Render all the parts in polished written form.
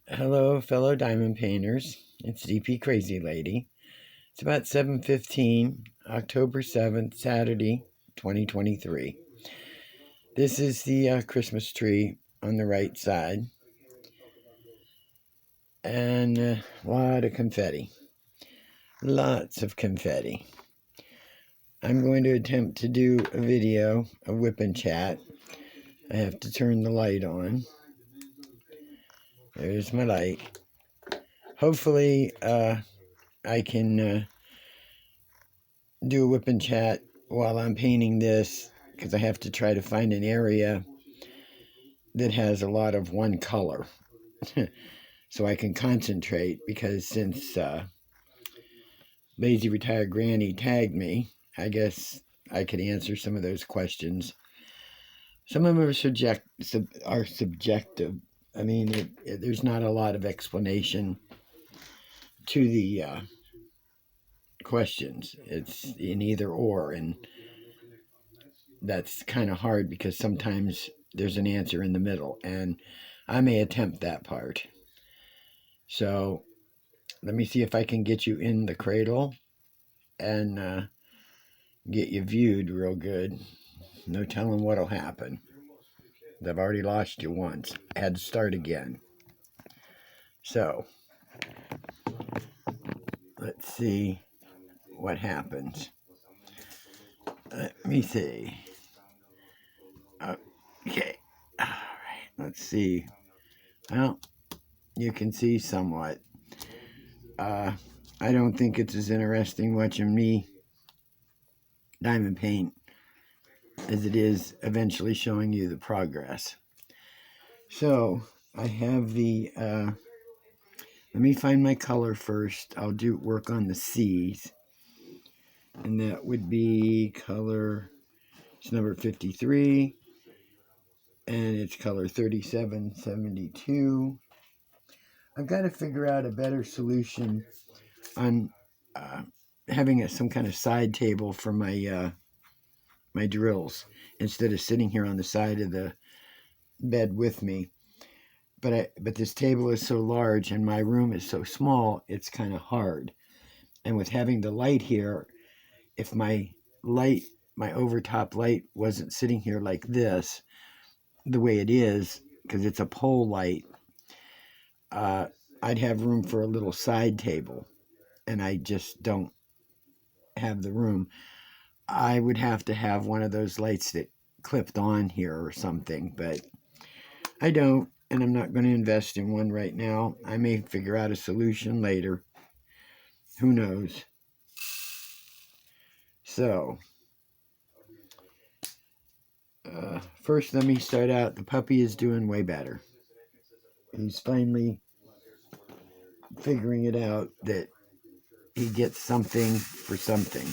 Hello, fellow diamond painters. It's DP Crazy Lady. It's about 7:15, October 7th, Saturday, 2023. This is the Christmas tree on the right side, and a lot of confetti. Lots of confetti. I'm going to attempt to do a video, a whip and chat. I have to turn the light on. There's my light. Hopefully, I can do a whip and chat while I'm painting this, because I have to try to find an area that has a lot of one color so I can concentrate, because since Lazy Retired Granny tagged me, I guess I could answer some of those questions. Some of them are subjective. I mean, there's not a lot of explanation to the questions. It's in either or, and that's kind of hard because sometimes there's an answer in the middle, and I may attempt that part. So let me see if I can get you in the cradle and get you viewed real good. No telling what'll happen. I've already lost you once. I had to start again. So let's see what happens. Let me see. Okay. All right. Let's see. Well, you can see somewhat. I don't think it's as interesting watching me diamond paint as it is eventually showing you the progress. So I have let me find my color first. I'll do work on the C's, and that would be color, it's number 53, and it's color 3772. I've got to figure out a better solution on having some kind of side table for my my drills instead of sitting here on the side of the bed with me. But this table is so large and my room is so small, it's kind of hard. And with having the light here, if my overtop light wasn't sitting here like this, the way it is, because it's a pole light, I'd have room for a little side table, and I just don't have the room. I would have to have one of those lights that clipped on here or something, but I don't, and I'm not going to invest in one right now. I may figure out a solution later. Who knows? So, first let me start out. The puppy is doing way better. He's finally figuring it out that he gets something for something.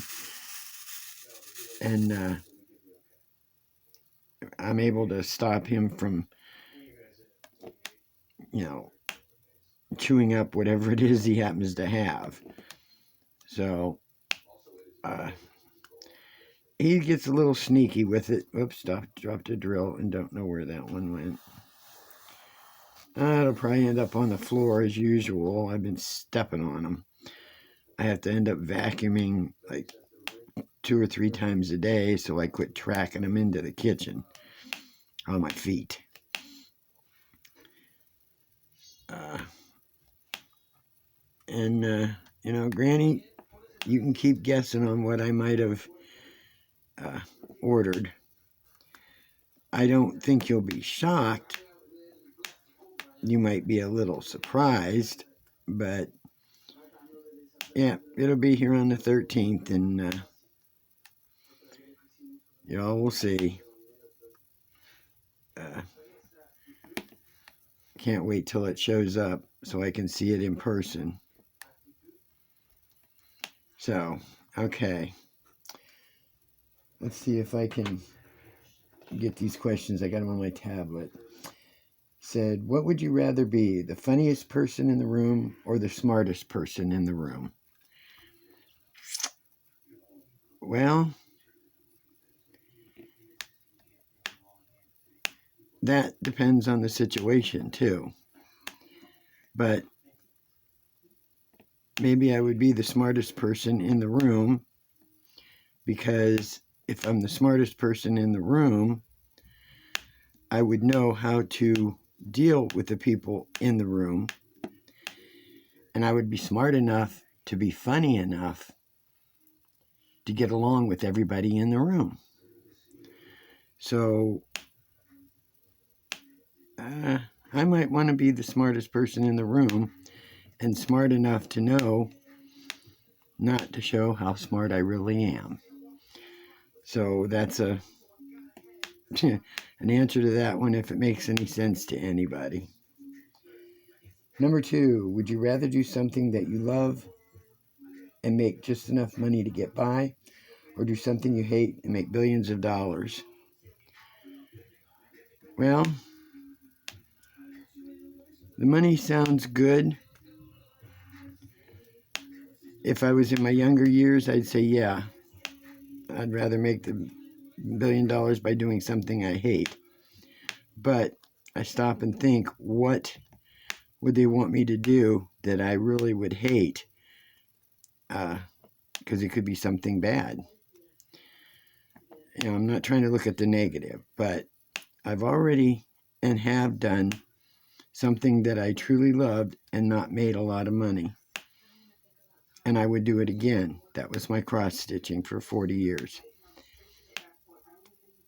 And I'm able to stop him from, chewing up whatever it is he happens to have. So, he gets a little sneaky with it. Oops, dropped a drill and don't know where that one went. It'll probably end up on the floor as usual. I've been stepping on them. I have to end up vacuuming like 2 or 3 times a day, so I quit tracking them into the kitchen on my feet. Granny, you can keep guessing on what I might have ordered. I don't think you'll be shocked. You might be a little surprised, but yeah, it'll be here on the 13th, and y'all will see. Can't wait till it shows up so I can see it in person. So, okay. Let's see if I can get these questions. I got them on my tablet. Said, what would you rather be, the funniest person in the room or the smartest person in the room? Well, that depends on the situation, too. But maybe I would be the smartest person in the room, because if I'm the smartest person in the room, I would know how to deal with the people in the room, and I would be smart enough to be funny enough to get along with everybody in the room. So I might want to be the smartest person in the room, and smart enough to know not to show how smart I really am. So that's an answer to that one, if it makes any sense to anybody. Number 2, would you rather do something that you love and make just enough money to get by, or do something you hate and make billions of dollars? Well, the money sounds good. If I was in my younger years, I'd say, yeah, I'd rather make the $1 billion by doing something I hate. But I stop and think, what would they want me to do that I really would hate? Because it could be something bad. I'm not trying to look at the negative, but I've already and have done something that I truly loved and not made a lot of money. And I would do it again. That was my cross stitching for 40 years.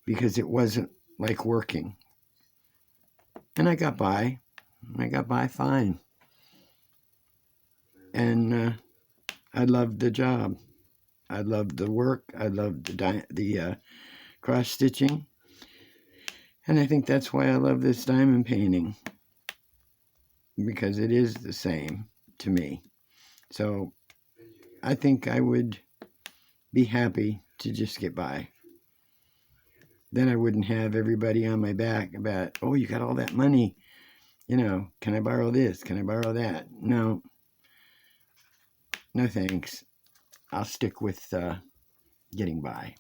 Because it wasn't like working. And I got by. I got by fine. And I loved the job. I loved the work. I loved the cross stitching. And I think that's why I love this diamond painting. Because it is the same to me. So I think I would be happy to just get by. Then I wouldn't have everybody on my back about, oh, you got all that money. Can I borrow this? Can I borrow that? No thanks. I'll stick with getting by.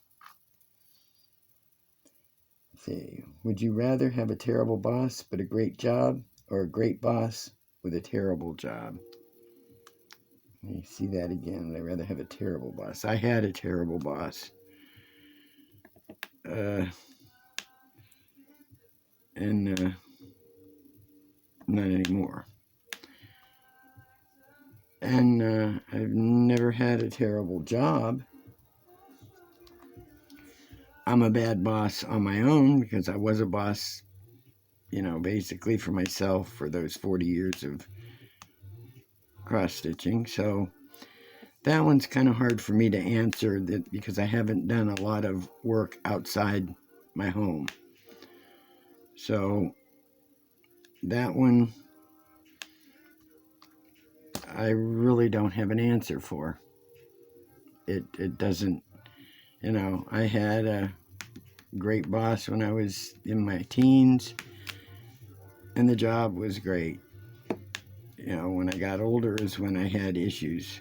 Let's see. Would you rather have a terrible boss but a great job, or a great boss with a terrible job? Let me see that again. I'd rather have a terrible boss. I had a terrible boss. And not anymore. And I've never had a terrible job. I'm a bad boss on my own because I was a boss, basically for myself for those 40 years of cross stitching. So that one's kind of hard for me to answer, that because I haven't done a lot of work outside my home. So that one I really don't have an answer for. It doesn't, I had a great boss when I was in my teens, and the job was great. When I got older is when I had issues.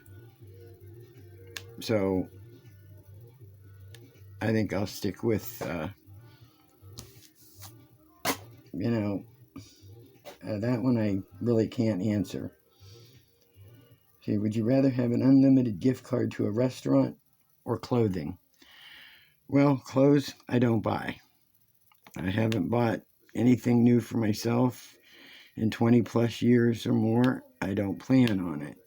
So I think I'll stick with, that one I really can't answer. Okay, would you rather have an unlimited gift card to a restaurant or clothing? Well, clothes I don't buy. I haven't bought anything new for myself in 20 plus years or more. I don't plan on it.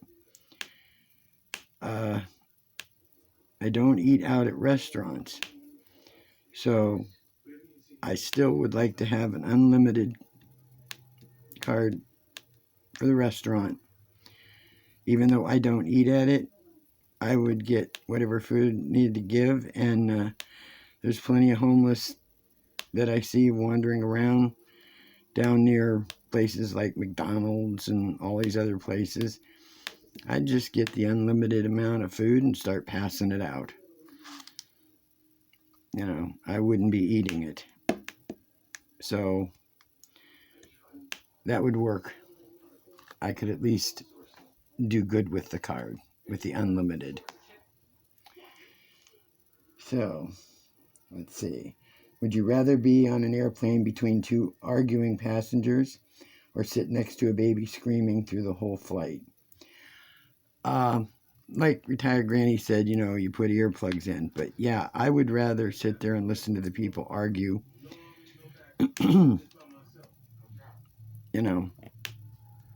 I don't eat out at restaurants. So I still would like to have an unlimited card for the restaurant. Even though I don't eat at it, I would get whatever food needed to give. And there's plenty of homeless that I see wandering around down near places like McDonald's and all these other places. I'd just get the unlimited amount of food and start passing it out. I wouldn't be eating it. So that would work. I could at least do good with the card, with the unlimited. So, let's see. Would you rather be on an airplane between two arguing passengers, or sit next to a baby screaming through the whole flight. Like retired Granny said, you put earplugs in. But yeah, I would rather sit there and listen to the people argue.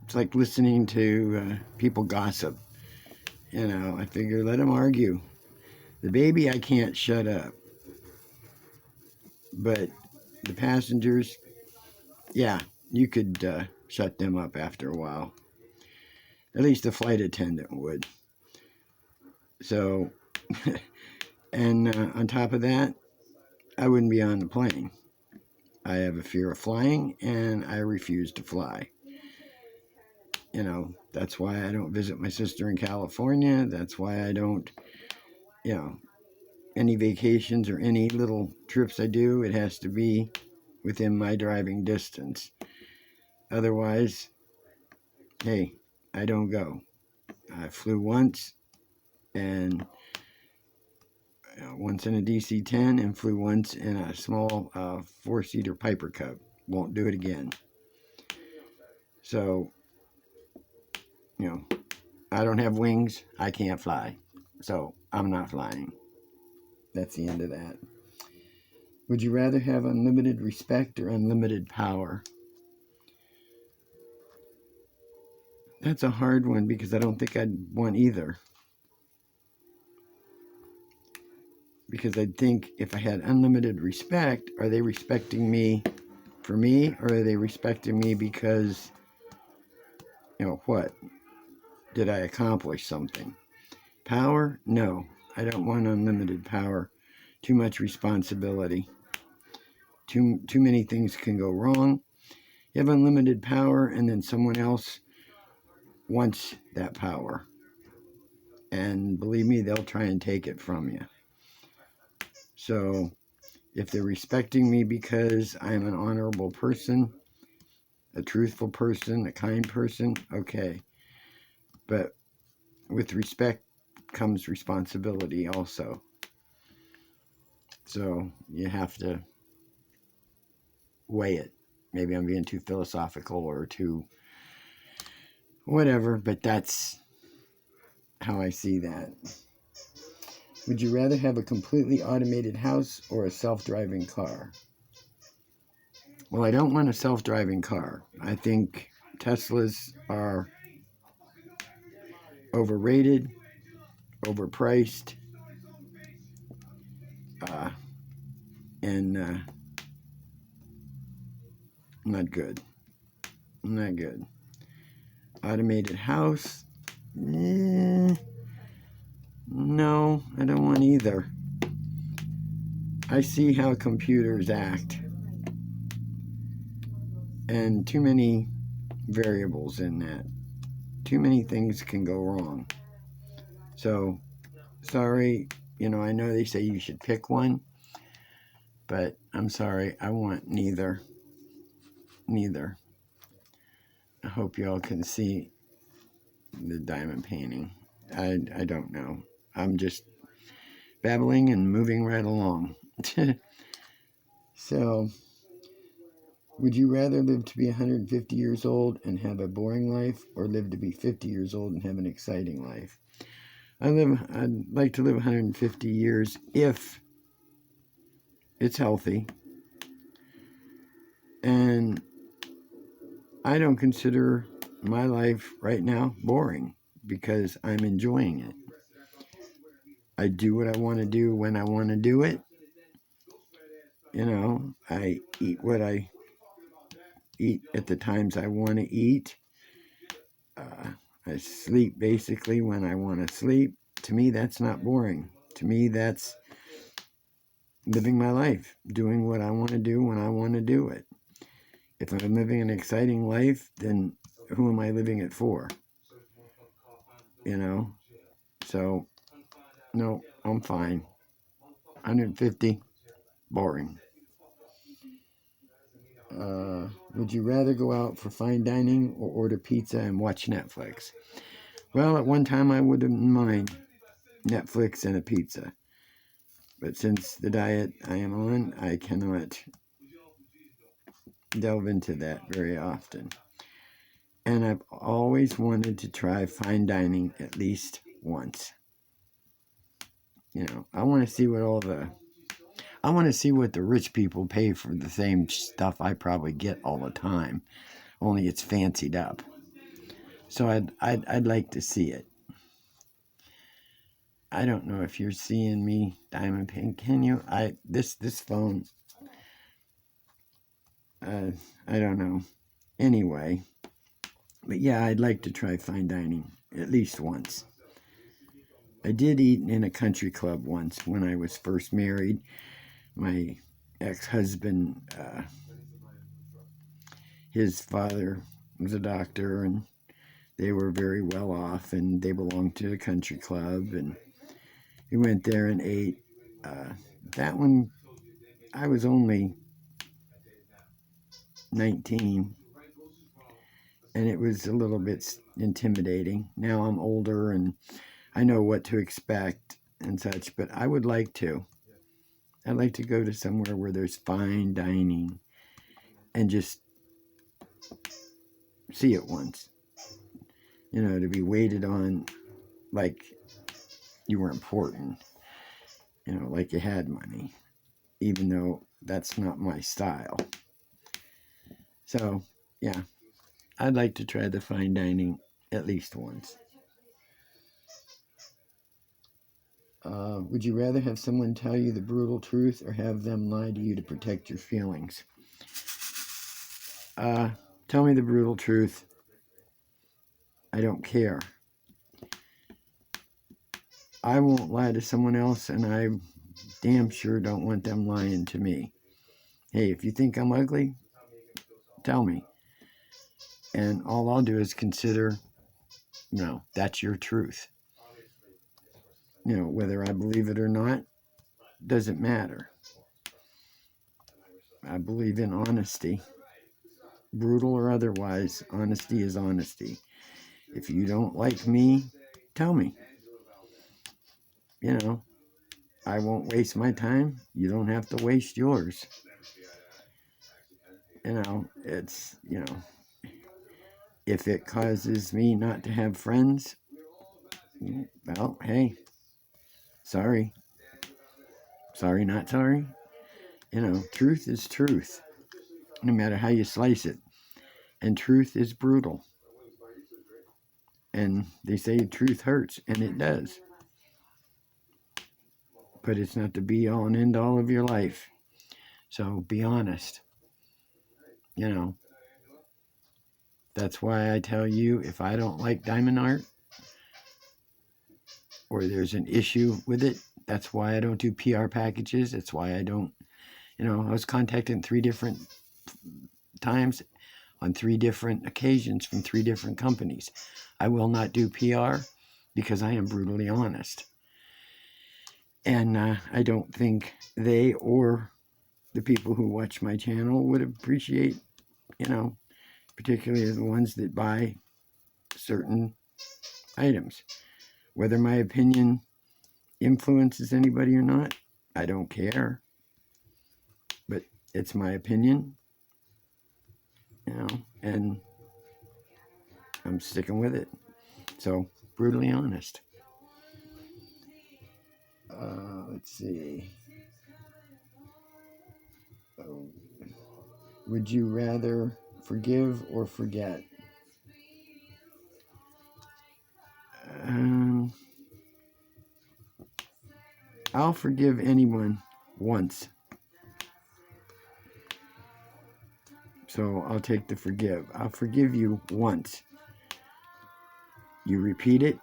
It's like listening to people gossip. I figure let them argue. The baby, I can't shut up. But the passengers, yeah, you could shut them up after a while. At least the flight attendant would. So, and on top of that, I wouldn't be on the plane. I have a fear of flying, and I refuse to fly. That's why I don't visit my sister in California. That's why I don't, any vacations or any little trips I do, it has to be within my driving distance. Otherwise, hey, I don't go. I flew once, and once in a DC-10, and flew once in a small 4-seater Piper Cub. Won't do it again. So, I don't have wings. I can't fly. So, I'm not flying. That's the end of that. Would you rather have unlimited respect or unlimited power? That's a hard one because I don't think I'd want either. Because I'd think if I had unlimited respect, are they respecting me for me, or are they respecting me because, what? Did I accomplish something? Power? No. I don't want unlimited power. Too much responsibility. Too many things can go wrong. You have unlimited power, and then someone else wants that power. And believe me, they'll try and take it from you. So if they're respecting me because I'm an honorable person, a truthful person, a kind person, okay. But with respect comes responsibility also. So you have to weigh it. Maybe I'm being too philosophical or too whatever, but that's how I see that. Would you rather have a completely automated house or a self-driving car? Well, I don't want a self-driving car. I think Teslas are overrated, overpriced, and not good. Not good. Automated house? No, I don't want either. I see how computers act, and too many variables in that. Too many things can go wrong. So, sorry, I know they say you should pick one, but I'm sorry, I want neither. Neither. I hope y'all can see the diamond painting. I don't know. I'm just babbling and moving right along. So, would you rather live to be 150 years old and have a boring life, or live to be 50 years old and have an exciting life? I'd like to live 150 years if it's healthy. And I don't consider my life right now boring because I'm enjoying it. I do what I want to do when I want to do it. I eat what I eat at the times I want to eat. I sleep basically when I want to sleep. To me, that's not boring. To me, that's living my life, doing what I want to do when I want to do it. If I'm living an exciting life, then who am I living it for? So, no, I'm fine. 150, boring. Would you rather go out for fine dining or order pizza and watch Netflix? Well, at one time I wouldn't mind Netflix and a pizza. But since the diet I am on, I cannot delve into that very often. And I've always wanted to try fine dining at least once. I want to see what the rich people pay for the same stuff I probably get all the time, only it's fancied up. So I'd like to see it. I don't know if you're seeing me, Diamond Pink. Can you? This phone. I don't know. Anyway, but yeah, I'd like to try fine dining at least once. I did eat in a country club once when I was first married. My ex-husband, his father was a doctor, and they were very well off, and they belonged to a country club, and we went there and ate. That one, I was only 19, and it was a little bit intimidating. Now I'm older, and I know what to expect and such, but I'd like to go to somewhere where there's fine dining and just see it once. To be waited on like you were important, like you had money, even though that's not my style. So, yeah, I'd like to try the fine dining at least once. Would you rather have someone tell you the brutal truth or have them lie to you to protect your feelings? Tell me the brutal truth. I don't care. I won't lie to someone else, and I damn sure don't want them lying to me. Hey, if you think I'm ugly, tell me. And all I'll do is consider, that's your truth. Whether I believe it or not, doesn't matter. I believe in honesty. Brutal or otherwise, honesty is honesty. If you don't like me, tell me. I won't waste my time. You don't have to waste yours. It's, if it causes me not to have friends, well, hey, sorry. Sorry, not sorry. Truth is truth, no matter how you slice it. And truth is brutal. And they say truth hurts, and it does. But it's not the be-all and end-all of your life. So be honest. That's why I tell you, if I don't like diamond art, or there's an issue with it, that's why I don't do PR packages. That's why I don't, I was contacted 3 different times on 3 different occasions from 3 different companies. I will not do PR because I am brutally honest. And I don't think they or the people who watch my channel would appreciate, particularly the ones that buy certain items. Whether my opinion influences anybody or not, I don't care. But it's my opinion, and I'm sticking with it. So, brutally honest. Let's see. Would you rather forgive or forget? I'll forgive anyone once. So I'll take the forgive. I'll forgive you once. You repeat it,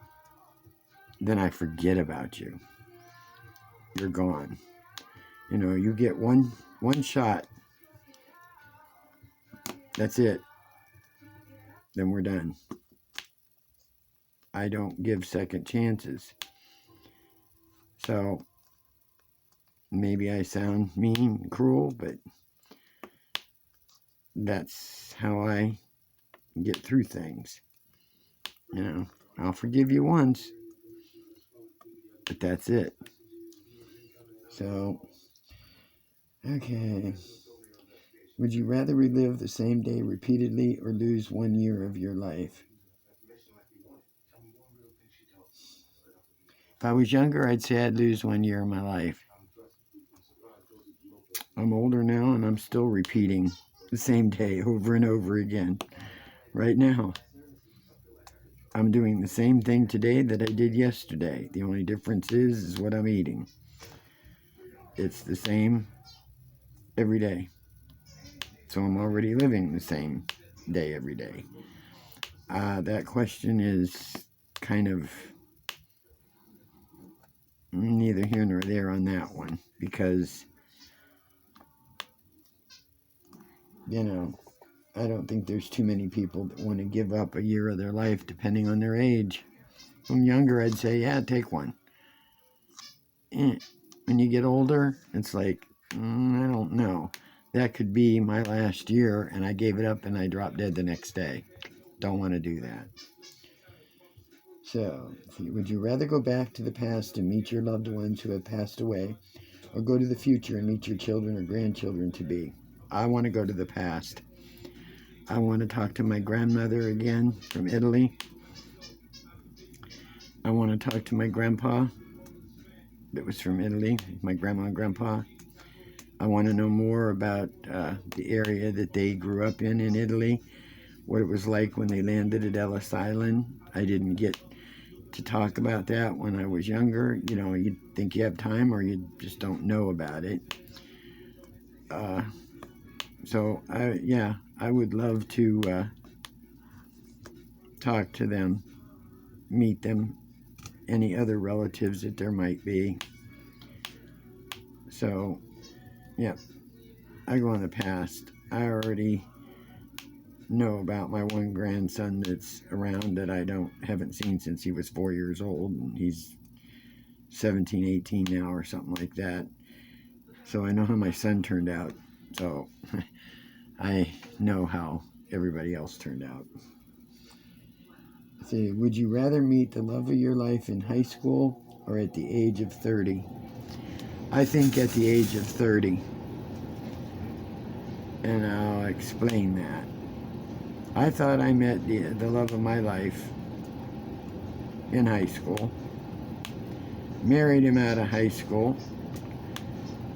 then I forget about you. You're gone. You get one shot. That's it. Then we're done. I don't give second chances. So maybe I sound mean, cruel, but that's how I get through things. I'll forgive you once, but that's it. So, okay. Would you rather relive the same day repeatedly or lose 1 year of your life? If I was younger, I'd say I'd lose 1 year of my life. I'm older now and I'm still repeating the same day over and over again. Right now, I'm doing the same thing today that I did yesterday. The only difference is what I'm eating. It's the same every day. So I'm already living the same day every day. That question is kind of neither here nor there on that one, because, I don't think there's too many people that want to give up a year of their life depending on their age. When I'm younger, I'd say, yeah, take one. When you get older, it's like, I don't know. That could be my last year, and I gave it up and I dropped dead the next day. Don't want to do that. So, would you rather go back to the past and meet your loved ones who have passed away, or go to the future and meet your children or grandchildren to be? I want to go to the past. I want to talk to my grandmother again from Italy. I want to talk to my grandpa that was from Italy, my grandma and grandpa. I want to know more about the area that they grew up in Italy, what it was like when they landed at Ellis Island. I didn't get to talk about that when I was younger. You think you have time or you just don't know about it. So, I would love to talk to them, meet them, any other relatives that there might be. So, yeah, I go on the past. I already know about my one grandson that's around that I haven't seen since he was 4 years old, and he's 17, 18 now or something like that. So I know how my son turned out. So I know how everybody else turned out. See, would you rather meet the love of your life in high school or at the age of 30? I think at the age of 30. And I'll explain that. I thought I met the love of my life in high school. Married him out of high school.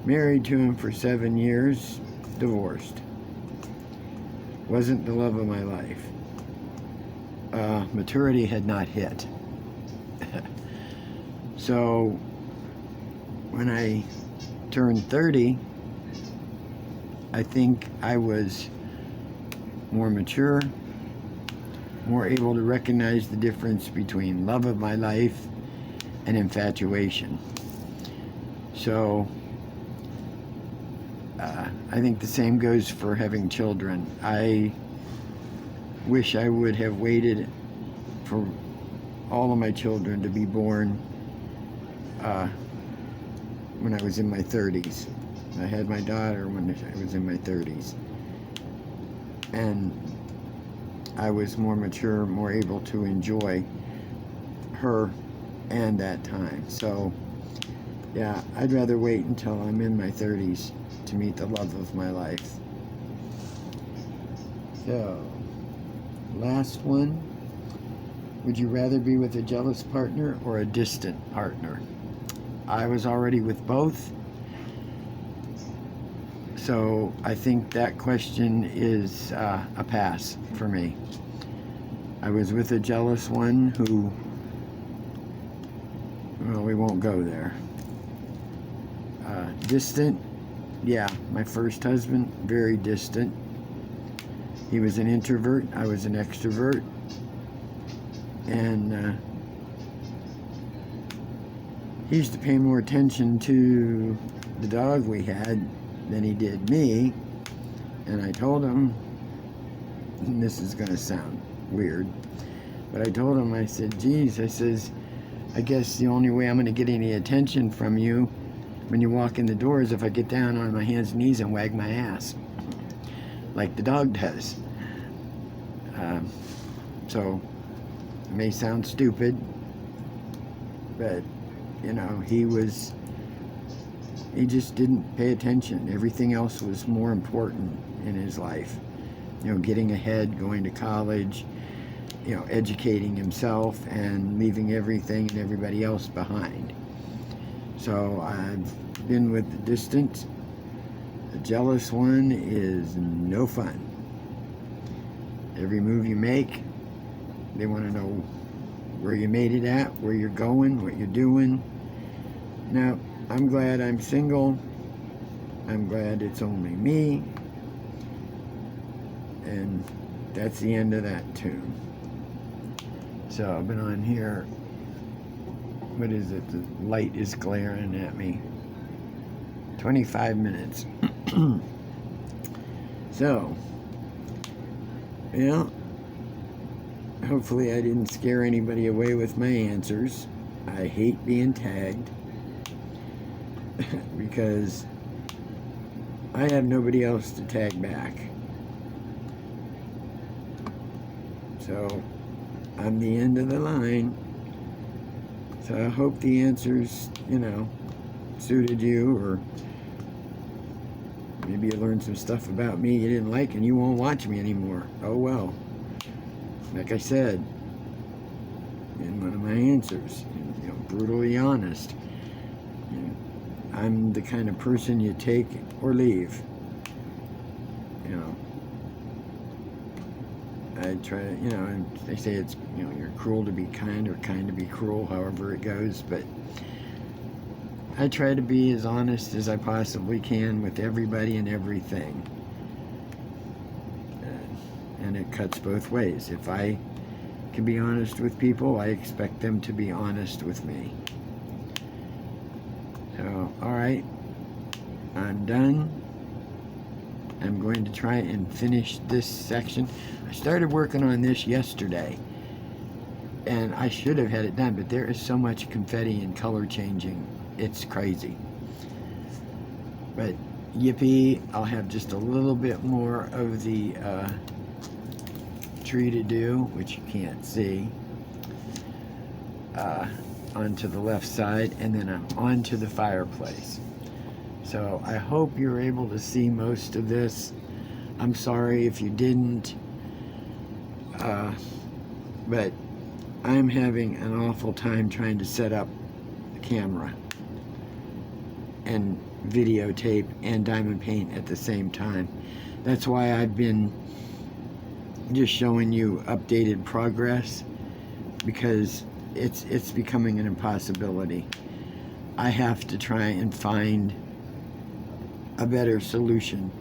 Married to him for 7 years. Divorced. Wasn't the love of my life. Maturity had not hit. So when I turned 30, I think I was more mature, more able to recognize the difference between love of my life and infatuation. So I think the same goes for having children. I wish I would have waited for all of my children to be born when I was in my 30s. I had my daughter when I was in my 30s. And I was more mature, more able to enjoy her and that time. So, yeah, I'd rather wait until I'm in my 30s to meet the love of my life. So, last one. Would you rather be with a jealous partner or a distant partner? I was already with both. So I think that question is a pass for me. I was with a jealous one who, well, we won't go there. Distant, yeah, my first husband, very distant. He was an introvert, I was an extrovert. And he used to pay more attention to the dog we had than he did me. And I told him, and this is going to sound weird, but I told him, I said, geez, I says, I guess the only way I'm going to get any attention from you when you walk in the door is if I get down on my hands and knees and wag my ass, like the dog does. So, it may sound stupid, but, he just didn't pay attention. Everything else was more important in his life. You know, getting ahead, going to college, you know, educating himself and leaving everything and everybody else behind. So I've been with the distance. The jealous one is no fun. Every move you make, they want to know where you made it at, where you're going, what you're doing. Now, I'm glad I'm single. I'm glad it's only me. And that's the end of that tune. So I've been on here. What is it? The light is glaring at me. 25 minutes. So, yeah. Hopefully I didn't scare anybody away with my answers. I hate being tagged because I have nobody else to tag back. So I'm the end of the line. So I hope the answers, you know, suited you, or maybe you learned some stuff about me you didn't like and you won't watch me anymore. Oh well. Like I said in one of my answers, you know, brutally honest. You know, I'm the kind of person you take or leave. You know, I try, you know, and they say it's, you know, you're cruel to be kind or kind to be cruel, however it goes, but I try to be as honest as I possibly can with everybody and everything. And it cuts both ways. If I can be honest with people, I expect them to be honest with me. So, alright, I'm done. I'm going to try and finish this section. I started working on this yesterday, and I should have had it done, but there is so much confetti and color changing. It's crazy. But yippee, I'll have just a little bit more of the tree to do, which you can't see, onto the left side, and then I'm onto the fireplace. So I hope you're able to see most of this. I'm sorry if you didn't, but I'm having an awful time trying to set up the camera and videotape and diamond paint at the same time. That's why I've been just showing you updated progress, because it's becoming an impossibility. I have to try and find a better solution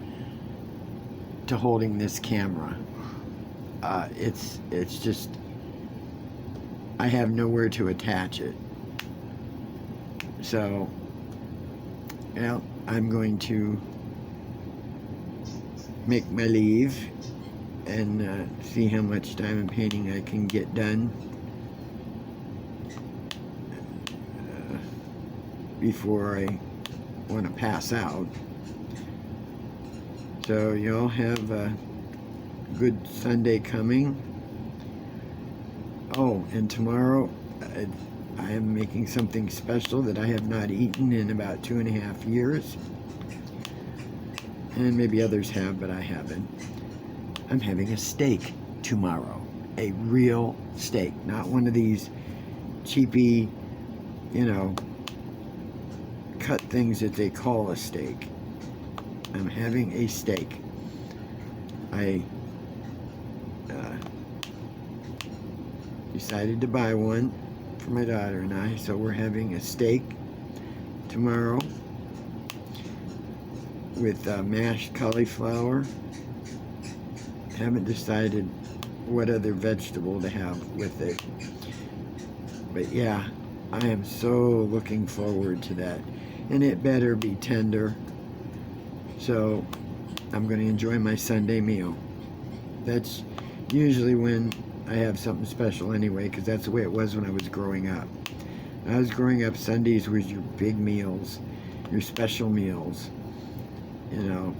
to holding this camera. It's just, I have nowhere to attach it. So, well, I'm going to make my leave and see how much diamond painting I can get done before I want to pass out. So you all have a good Sunday coming. Oh, and tomorrow I am making something special that I have not eaten in about 2.5 years. And maybe others have, but I haven't. I'm having a steak tomorrow. A real steak. Not one of these cheapy, you know, cut things that they call a steak. I'm having a steak. I decided to buy one for my daughter and I, so we're having a steak tomorrow with mashed cauliflower. Haven't decided what other vegetable to have with it, but yeah, I am so looking forward to that, and it better be tender. So I'm going to enjoy my Sunday meal. That's usually when I have something special anyway, because that's the way it was when I was growing up. When I was growing up, Sundays was your big meals, your special meals. You know,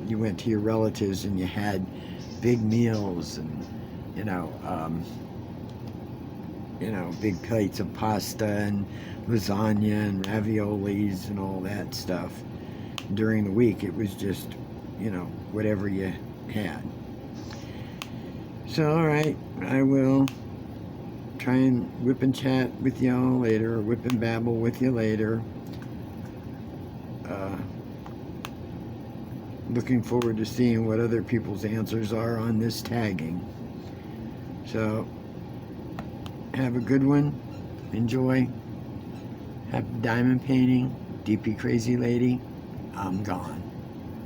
you went to your relatives and you had big meals, and you know, big plates of pasta and lasagna and raviolis and all that stuff. During the week, it was just, whatever you had. So, all right, I will try and whip and chat with y'all later, or whip and babble with you later. Looking forward to seeing what other people's answers are on this tagging. So, have a good one. Enjoy. Happy diamond painting. DP Crazy Lady. I'm gone.